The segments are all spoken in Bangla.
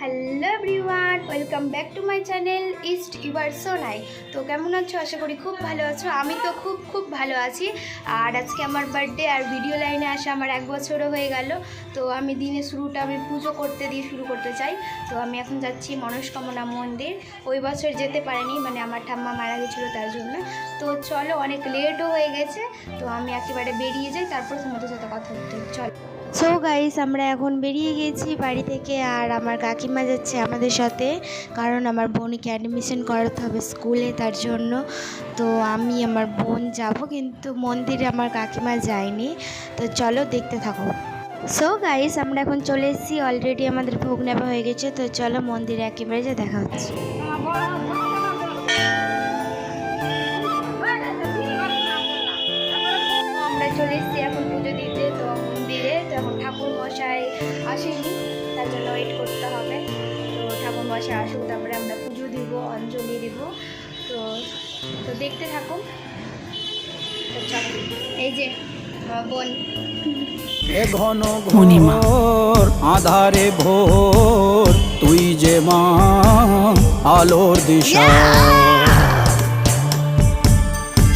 Hello everyone, welcome back to my channel east your Sonai. তো কেমন আছো? আশা করি খুব ভালো আছো। আমি তো খুব ভালো আছি। আর আজকে আমার বার্থডে, আর ভিডিও লাইনে আসা আমার 1 বছরও হয়ে গেল। তো আমি দিনের শুরুটা আমি পুজো করতে দিয়ে শুরু করতে চাই। তো আমি এখন যাচ্ছি মনস্কামনা মন্দির। ওই বছর যেতে পারিনি, মানে আমার ঠাম্মা মারা গেছিলো তার জন্য। তো চলো, অনেক লেটও হয়ে গেছে। তো আমি একেবারে বেরিয়ে যাই, তারপর তোমাদের সাথে কথা বলতে। চলো। সো গাইস, আমরা এখন বেরিয়ে গেছি বাড়ি থেকে। আর আমার কাকিমা যাচ্ছে আমাদের সাথে, কারণ আমার বোনকে অ্যাডমিশন করাতে হবে স্কুলে, তার জন্য। তো আমি আমার বোন যাব, কিন্তু মন্দিরে আমার কাকিমা যায়নি। তো চলো, দেখতে থাকো। সো গাইস, আমরা এখন চলে এসেছি। অলরেডি আমাদের ভোগ নেওয়া হয়ে গেছে। তো চলো, মন্দিরে একেবারে যে দেখা হচ্ছে। আমরা চলে এসেছি এখন পুজো দিতে। তো মন্দিরে তো এখন ঠাকুর মশাই আসেনি, তার জন্য ওয়েট করতে হবে। তো ঠাকুর মশাই আসুক, তারপরে আমরা পুজো দিব, অঞ্জলি দিব। তো তো দেখতে থাকুন। তো চলো, এই যে বোন। ঘন ঘোর আধারে ভোর, তুই যে মা আলোর দিশা,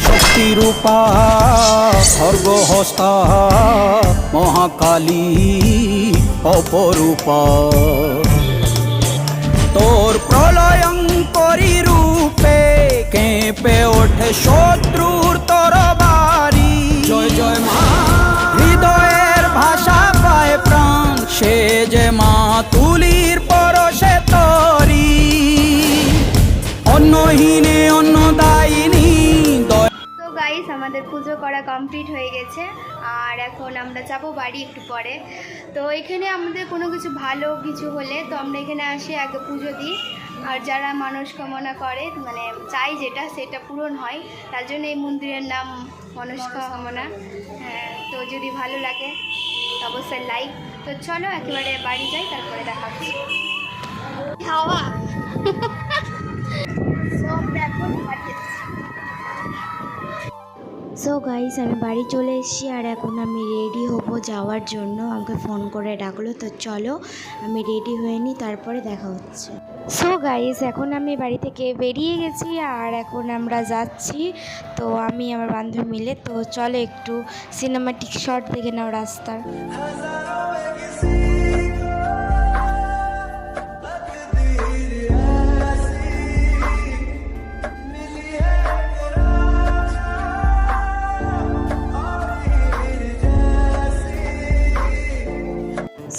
শক্তিরূপা খর্গহস্তা মহাকালী অপরূপা। তোর প্রলয়ঙ্করী রূপে কেঁপে ওঠে শত্রুর তরবারি। জয় জয় মা, হৃদয়ের ভাষা পায় প্রাণ, সে যে মা তুলির পরশে তরি, অন্নহীনে অন্নদায়িনী। তো গাইস, আমাদের পুজো করা কমপ্লিট হয়ে গেছে। আর এখন আমরা যাবো বাড়ি একটু পরে। তো এখানে আমাদের কোনো কিছু ভালো কিছু হলে তো আমরা এখানে আসে আগে পুজো দিই। আর যারা মনস্কামনা করে, মানে চাই যেটা, সেটা পূরণ হয়। তার জন্য এই মন্দিরের নাম মনস্কামনা। হ্যাঁ, তো যদি ভালো লাগে তো অবশ্যই লাইক। তো চলো একেবারে বাড়ি যাই, তারপরে দেখা হচ্ছে। হাওয়া সব দেখো বাড়ি যাচ্ছি। সো গাইস, আমি বাড়ি চলে এসেছি। আর এখন আমি রেডি হব যাওয়ার জন্য। আমাকে ফোন করে ডাকলো। তো চলো, আমি রেডি হয়ে নিই, তারপরে দেখা হচ্ছে। সো গাইস, এখন আমি বাড়ি থেকে বেরিয়ে গেছি। আর এখন আমরা যাচ্ছি, তো আমি আমার বান্ধবী মিলে। তো চলো, একটু সিনেমাটিক শট দেখে নাও রাস্তার।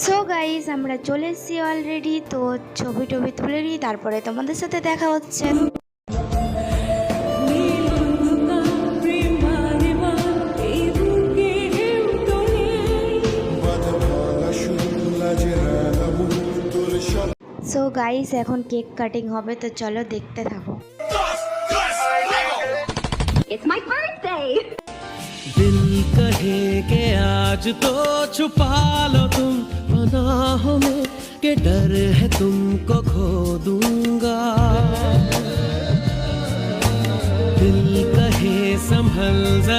সো গাইস, আমরা চলে এসেছি অলরেডি। তো ছবি টবি তুলে নিই, তারপরে তোমাদের সাথে দেখা হচ্ছে। সো গাইস, এখন কেক কাটিং হবে। তো চলো, দেখতে থাকো। It's my birthday! दिल कहे के आज तो छुपा लो तुम पनाहों में, के डर है तुमको खो दूंगा। दिल कहे संभल जा,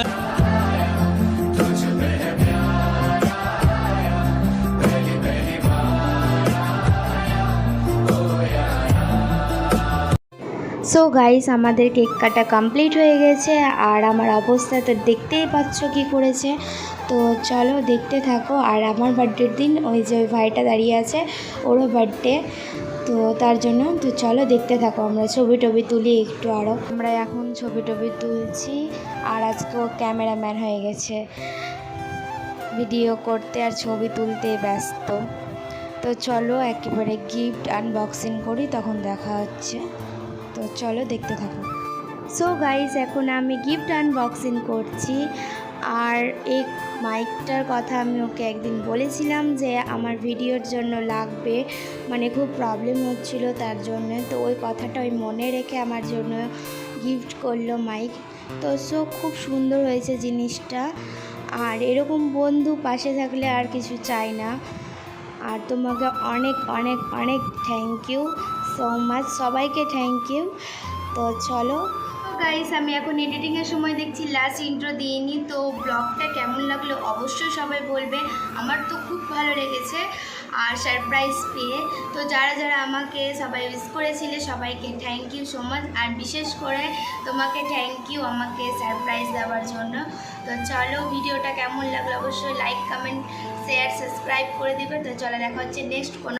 সো গাইস, আমাদের কেক কাটা কমপ্লিট হয়ে গেছে। আর আমার অবস্থা তো দেখতেই পাচ্ছ কি করেছে। তো চলো, দেখতে থাকো। আর আমার বার্থডের দিন ওই যে ওই ভাইটা দাঁড়িয়ে আছে, ওরও বার্থডে। তো তার জন্য তো চলো, দেখতে থাকো। আমরা ছবি টবি তুলি একটু। আরও আমরা এখন ছবি টবি তুলছি। আর আজকে ও ক্যামেরাম্যান হয়ে গেছে, ভিডিও করতে আর ছবি তুলতে ব্যস্ত। তো চলো, একেবারে গিফট আনবক্সিং করি, তখন দেখা হচ্ছে। তো চলো, দেখতে থাকো। সো গাইস, এখন আমি গিফট আনবক্সিং করছি। আর এই মাইকটার কথা আমি ওকে একদিন বলেছিলাম যে আমার ভিডিওর জন্য লাগবে, মানে খুব প্রবলেম হচ্ছিল তার জন্য। তো ওই কথাটা ওই মনে রেখে আমার জন্য গিফট করলো মাইক। তো সো খুব সুন্দর হয়েছে জিনিসটা। আর এরকম বন্ধু পাশে থাকলে আর কিছু চাই না। আর তোমাকে অনেক অনেক অনেক থ্যাংক ইউ সো মাচ, সবাইকে থ্যাংক ইউ। তো চলো, গাইস আমি এখন এডিটিংয়ের সময় দেখছি লাস্ট ইন্ট্রো দিইনি, তো ব্লগটা কেমন লাগলো অবশ্যই সবাই বলবে। আমার তো খুব ভালো লেগেছে আর সারপ্রাইজ পেয়ে। তো যারা যারা আমাকে সবাই উইশ করেছিলে সবাইকে থ্যাংক ইউ সো মাচ, আর বিশেষ করে তোমাকে থ্যাংক ইউ আমাকে সারপ্রাইজ দেওয়ার জন্য। তো চলো ভিডিওটা কেমন লাগলো অবশ্যই লাইক কমেন্ট শেয়ার সাবস্ক্রাইব করে দিবে। তো চলো দেখা হচ্ছে নেক্সট কোনো